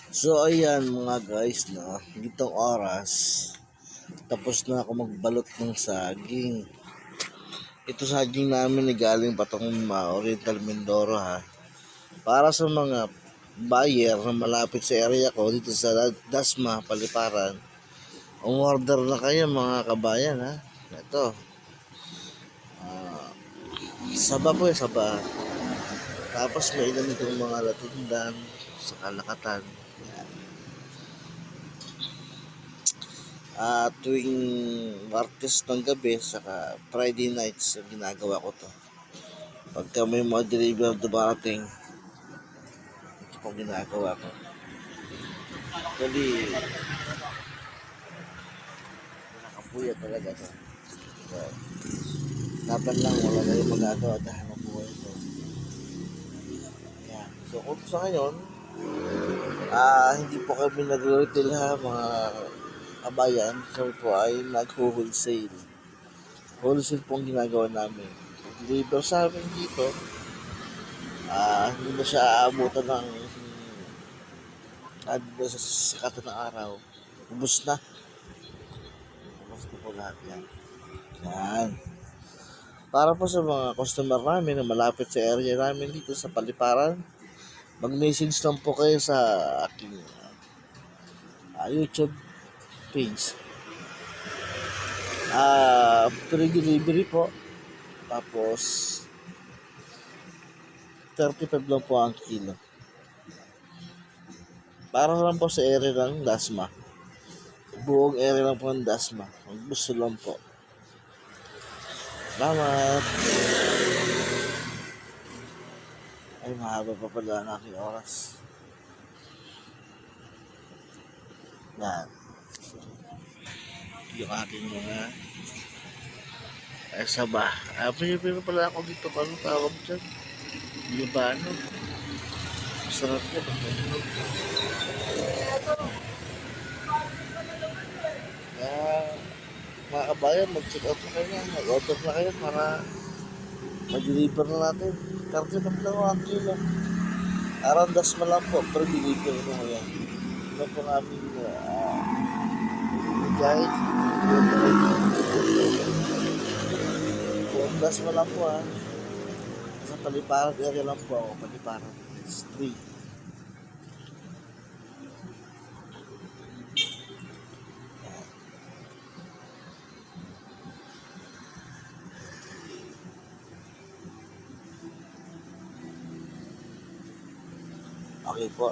So ayan mga guys, no, gitong oras tapos na ako magbalot ng saging. Ito saging namin ni galing patong Oriental Mindoro ha. Para sa mga buyer na malapit sa area ko dito sa Dasma, Paliparan, umorder na kayo mga kabayan ha. Ito, saba po saba. Tapos may ilan itong mga latundan sa kalakatan. Tuwing Martes ng gabi saka Friday nights ginagawa ko to. Pagka may mga deliver dumarating, ito pong ginagawa ko. Actually, nakapuya talaga to. So, dapat lang wala kayong magagawa dahil ng buhay ito. Ayan. So kung sa ngayon, hindi po kami nag-retail ha mga kabayan. Kami po ay nag-wholesale. Wholesale po ang ginagawa namin. Deliver sa amin dito, hindi na siya aabutan ng sa sikatan ng araw. Ubus na. Ubus na po lahat yan. Yan. Para po sa mga customer namin na malapit sa area namin dito sa Paliparan, mag-message lang po kayo sa aking YouTube page. Free delivery po. Tapos 35 lang po ang kilo. Para lang po sa area ng Dasma. Buong area lang po ng Dasma. Ang gusto lang po. Salamat. Ay, mahaba pa pala ang aking oras. Yan. Yung aking mga saba. Pinipino pala ako dito. Paano tawag dyan? Yung ba ano? Masarap niya. Mga kabayan, mag-check out na kayo. Mag-order na kayo para mag-deliver na natin. 35 lang ang kilo. Arandas mo lang po, pero deliver mo yan. Ito po ang aming guys. Arandas mo lang po ha. Sa Paliparan area lang po ako. Paliparan Street. Okay po.